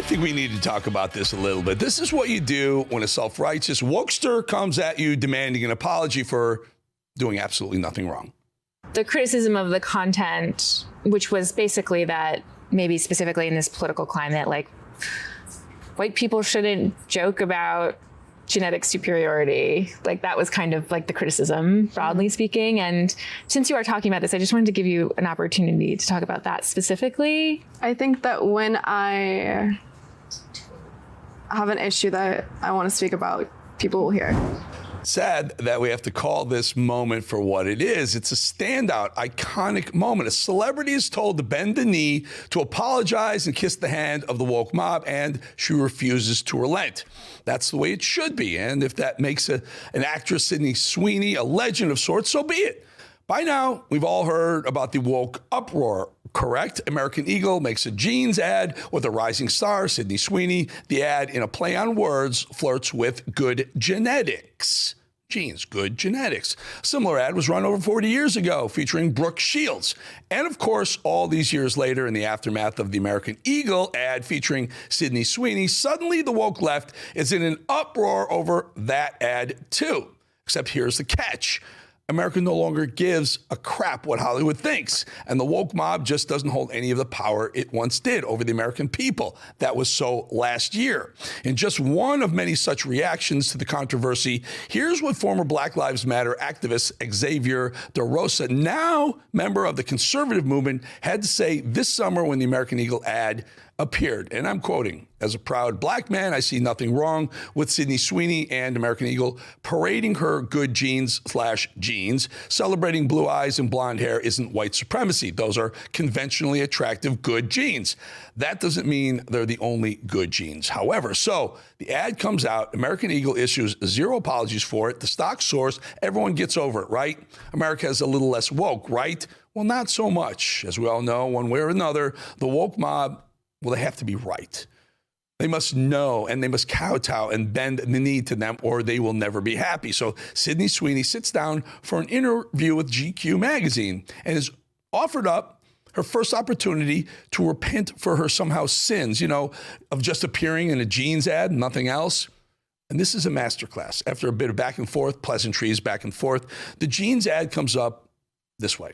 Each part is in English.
think we need to talk about this a little bit. This is what you do when a self-righteous wokester comes at you demanding an apology for doing absolutely nothing wrong. The criticism of the content, which was basically that maybe specifically in this political climate, like white people shouldn't joke about genetic superiority. Like that was kind of like the criticism, broadly speaking. And since you are talking about this, I just wanted to give you an opportunity to talk about that specifically. I think that when I have an issue that I want to speak about, people will hear. Sad that we have to call this moment for what it is. It's a standout, iconic moment. A celebrity is told to bend the knee, to apologize and kiss the hand of the woke mob, and she refuses to relent. That's the way it should be. And if that makes an actress, Sydney Sweeney, a legend of sorts, so be it. By now, we've all heard about the woke uproar, correct? American Eagle makes a jeans ad with a rising star, Sydney Sweeney. The ad, in a play on words, flirts with good genetics. Jeans, good genetics. A similar ad was run over 40 years ago featuring Brooke Shields. And of course, all these years later, in the aftermath of the American Eagle ad featuring Sydney Sweeney, suddenly the woke left is in an uproar over that ad too. Except here's the catch. America no longer gives a crap what Hollywood thinks, and the woke mob just doesn't hold any of the power it once did over the American people. That was so last year. In just one of many such reactions to the controversy, here's what former Black Lives Matter activist Xavier DeRosa, now member of the conservative movement, had to say this summer when the American Eagle ad appeared. And I'm quoting, "As a proud black man, I see nothing wrong with Sydney Sweeney and American Eagle parading her good genes/jeans. Celebrating blue eyes and blonde hair isn't white supremacy. Those are conventionally attractive good genes. That doesn't mean they're the only good genes. However, so the ad comes out, American Eagle issues zero apologies for it. The stock soars, everyone gets over it, right? America is a little less woke, right? Well, not so much. As we all know, one way or another, the woke mob, well, they have to be right. They must know, and they must kowtow and bend the knee to them, or they will never be happy. So Sydney Sweeney sits down for an interview with GQ magazine and is offered up her first opportunity to repent for her somehow sins, of just appearing in a jeans ad, nothing else. And this is a masterclass. After a bit of back and forth, pleasantries back and forth, the jeans ad comes up this way.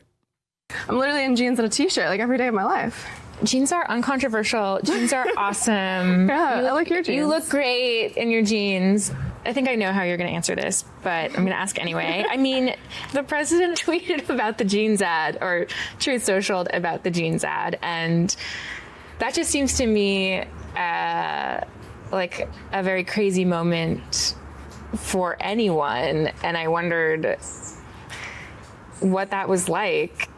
I'm literally in jeans and a t-shirt like every day of my life. Jeans are uncontroversial. Jeans are awesome. Yeah, I like your jeans. You look great in your jeans. I think I know how you're going to answer this, but I'm going to ask anyway. I mean, the president tweeted about the jeans ad, or Truth Socialed about the jeans ad, and that just seems to me like a very crazy moment for anyone, and I wondered what that was like.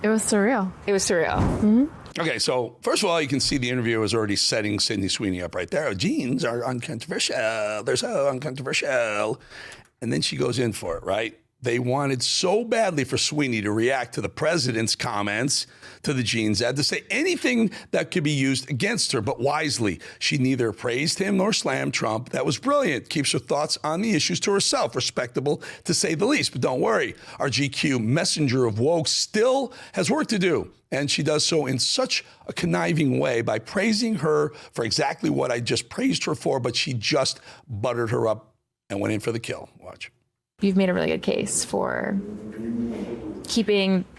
It was surreal. It was surreal. Mm-hmm. Okay, so first of all, you can see the interviewer is already setting Sydney Sweeney up right there. Jeans are uncontroversial. They're so uncontroversial. And then she goes in for it, right? They wanted so badly for Sweeney to react to the president's comments to the jeans ad, to say anything that could be used against her, but wisely. She neither praised him nor slammed Trump. That was brilliant. Keeps her thoughts on the issues to herself. Respectable, to say the least. But don't worry, our GQ messenger of woke still has work to do. And she does so in such a conniving way by praising her for exactly what I just praised her for, but she just buttered her up and went in for the kill. Watch. You've made a really good case for keeping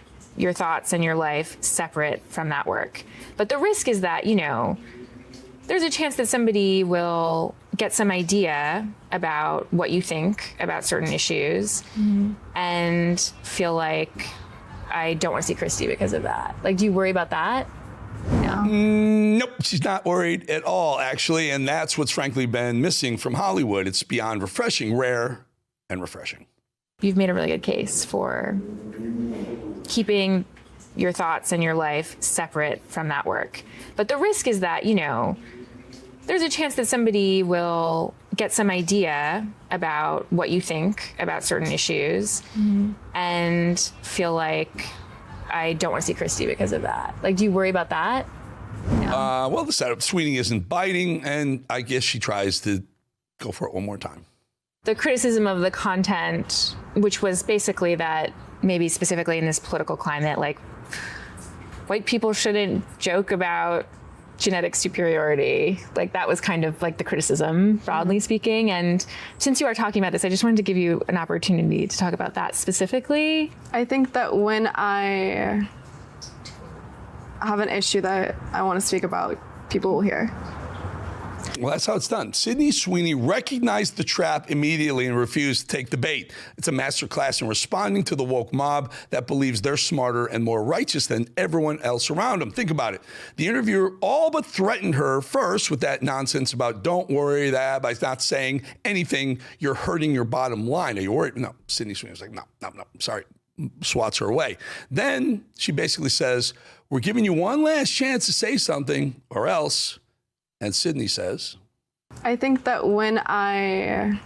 your thoughts and your life separate from that work. But the risk is that, there's a chance that somebody will get some idea about what you think about certain issues and feel like, I don't want to see Christy because of that. Like, do you worry about that? No. Nope, she's not worried at all, actually. And that's what's frankly been missing from Hollywood. It's beyond refreshing, rare and refreshing. You've made a really good case for keeping your thoughts and your life separate from that work. But the risk is that, there's a chance that somebody will get some idea about what you think about certain issues and feel like, I don't want to see Christy because of that. Like, do you worry about that? No. Well, the setup, Sweeney isn't biting, and I guess she tries to go for it one more time. The criticism of the content, which was basically that maybe specifically in this political climate, like white people shouldn't joke about genetic superiority. Like that was kind of like the criticism, broadly speaking. And since you are talking about this, I just wanted to give you an opportunity to talk about that specifically. I think that when I have an issue that I want to speak about, people will hear. Well, that's how it's done. Sydney Sweeney recognized the trap immediately and refused to take the bait. It's a masterclass in responding to the woke mob that believes they're smarter and more righteous than everyone else around them. Think about it. The interviewer all but threatened her first with that nonsense about don't worry that by not saying anything, you're hurting your bottom line. Are you worried? No. Sydney Sweeney was like, no, sorry. Swats her away. Then she basically says, we're giving you one last chance to say something or else. And Sydney says, I think that when I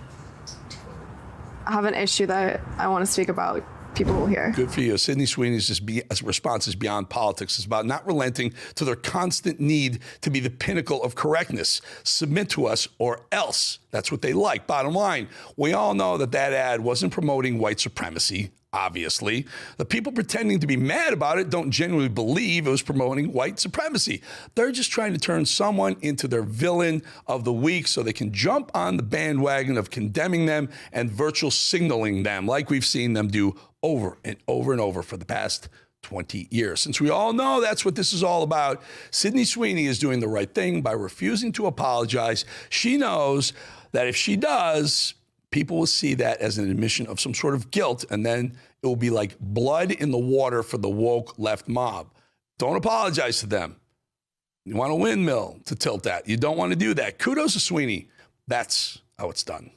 have an issue that I want to speak about, people will hear. Good for you. Sydney Sweeney's response is beyond politics. It's about not relenting to their constant need to be the pinnacle of correctness. Submit to us or else. That's what they like. Bottom line, we all know that ad wasn't promoting white supremacy. Obviously, the people pretending to be mad about it don't genuinely believe it was promoting white supremacy. They're just trying to turn someone into their villain of the week so they can jump on the bandwagon of condemning them and virtual signaling them like we've seen them do over and over and over for the past 20 years. Since we all know that's what this is all about, Sydney Sweeney is doing the right thing by refusing to apologize. She knows that if she does, people will see that as an admission of some sort of guilt, and then it will be like blood in the water for the woke left mob. Don't apologize to them. You want a windmill to tilt at. You don't want to do that. Kudos to Sweeney. That's how it's done.